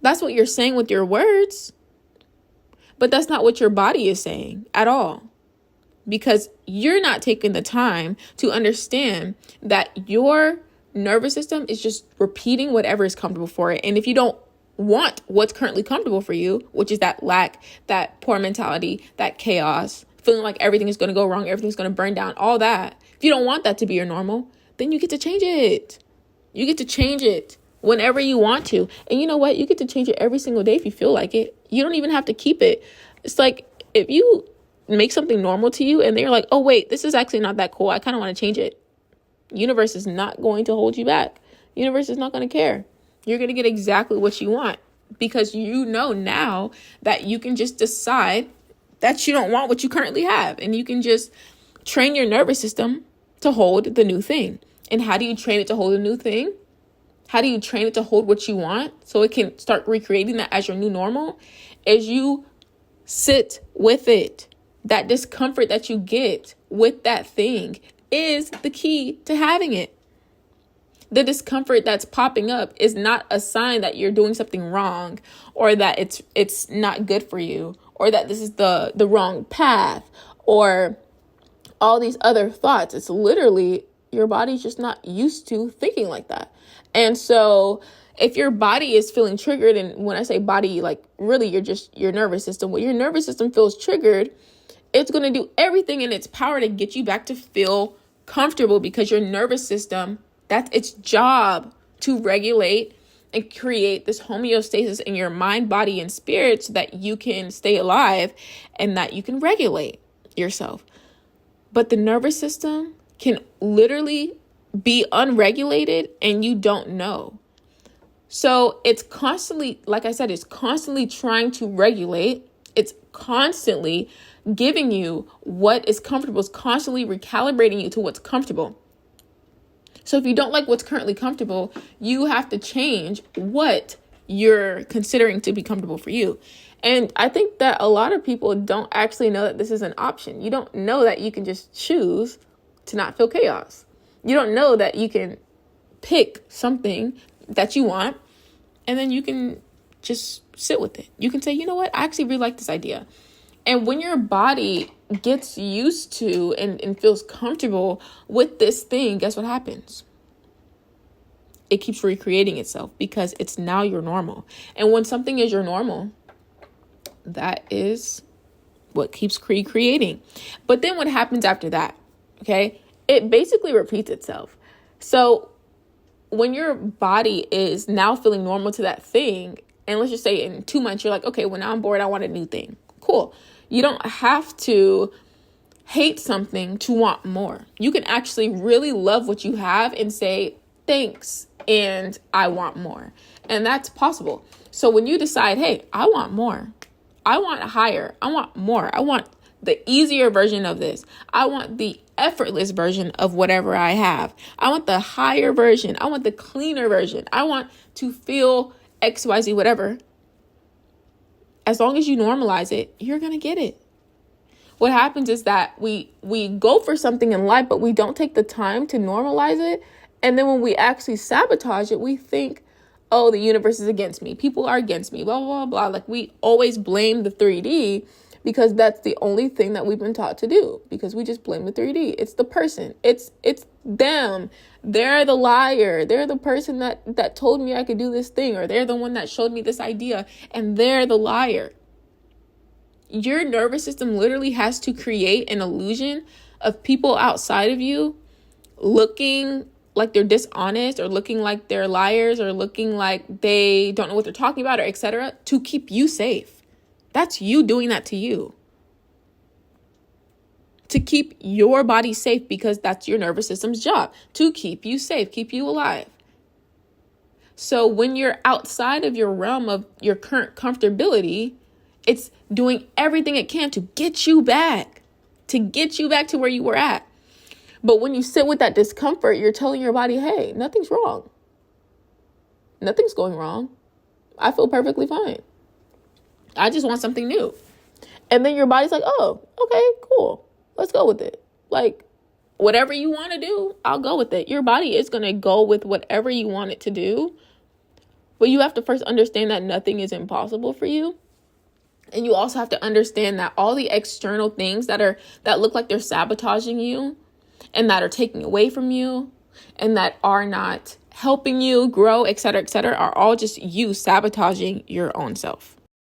That's what you're saying with your words, but that's not what your body is saying at all. Because you're not taking the time to understand that your nervous system is just repeating whatever is comfortable for it. And if you don't want what's currently comfortable for you, which is that lack, that poor mentality, that chaos, feeling like everything is going to go wrong, everything's going to burn down, all that. If you don't want that to be your normal, then you get to change it. You get to change it whenever you want to. And you know what? You get to change it every single day if you feel like it. You don't even have to keep it. It's like if you make something normal to you and they're like, oh, wait, this is actually not that cool. I kind of want to change it. Universe is not going to hold you back. Universe is not going to care. You're going to get exactly what you want because you know now that you can just decide that you don't want what you currently have. And you can just train your nervous system to hold the new thing. And how do you train it to hold a new thing? How do you train it to hold what you want so it can start recreating that as your new normal? Is you sit with it. That discomfort that you get with that thing is the key to having it. The discomfort that's popping up is not a sign that you're doing something wrong or that it's not good for you or that this is the wrong path or all these other thoughts. It's literally your body's just not used to thinking like that. And so if your body is feeling triggered, and when I say body, like really your nervous system, when your nervous system feels triggered, it's going to do everything in its power to get you back to feel comfortable because your nervous system, that's its job to regulate and create this homeostasis in your mind, body, and spirit so that you can stay alive and that you can regulate yourself. But the nervous system can literally be unregulated and you don't know. So it's constantly, like I said, it's constantly trying to regulate. It's constantly giving you what is comfortable. It's constantly recalibrating you to what's comfortable. So if you don't like what's currently comfortable, you have to change what you're considering to be comfortable for you. And I think that a lot of people don't actually know that this is an option. You don't know that you can just choose to not feel chaos. You don't know that you can pick something that you want and then you can just sit with it. You can say, you know what? I actually really like this idea. And when your body gets used to and feels comfortable with this thing, guess what happens? It keeps recreating itself because it's now your normal. And when something is your normal, that is what keeps recreating. But then what happens after that? Okay, it basically repeats itself. So when your body is now feeling normal to that thing, and let's just say in 2 months, you're like, okay, well, now I'm bored. I want a new thing. Cool. You don't have to hate something to want more. You can actually really love what you have and say, thanks, and I want more. And that's possible. So when you decide, hey, I want more. I want higher. I want more. I want the easier version of this. I want the effortless version of whatever I have. I want the higher version. I want the cleaner version. I want to feel XYZ, whatever. As long as you normalize it, you're going to get it. What happens is that we go for something in life, but we don't take the time to normalize it. And then when we actually sabotage it, we think, oh, the universe is against me. People are against me, blah, blah, blah. Like we always blame the 3D because that's the only thing that we've been taught to do, because we just blame the 3D. It's the person. It's them. They're the liar. They're the person that told me I could do this thing, or they're the one that showed me this idea, and they're the liar. Your nervous system literally has to create an illusion of people outside of you looking like they're dishonest, or looking like they're liars, or looking like they don't know what they're talking about, or etc., to keep you safe. That's you doing that to you. To keep your body safe, because that's your nervous system's job, to keep you safe, keep you alive. So when you're outside of your realm of your current comfortability, it's doing everything it can to get you back to where you were at. But when you sit with that discomfort, you're telling your body, hey, nothing's wrong. Nothing's going wrong. I feel perfectly fine. I just want something new. And then your body's like, oh, okay, cool. Let's go with it. Like, whatever you want to do, I'll go with it. Your body is going to go with whatever you want it to do But you have to first understand that nothing is impossible for you. And you also have to understand that all the external things that look like they're sabotaging you and that are taking away from you and that are not helping you grow, et cetera, are all just you sabotaging your own self.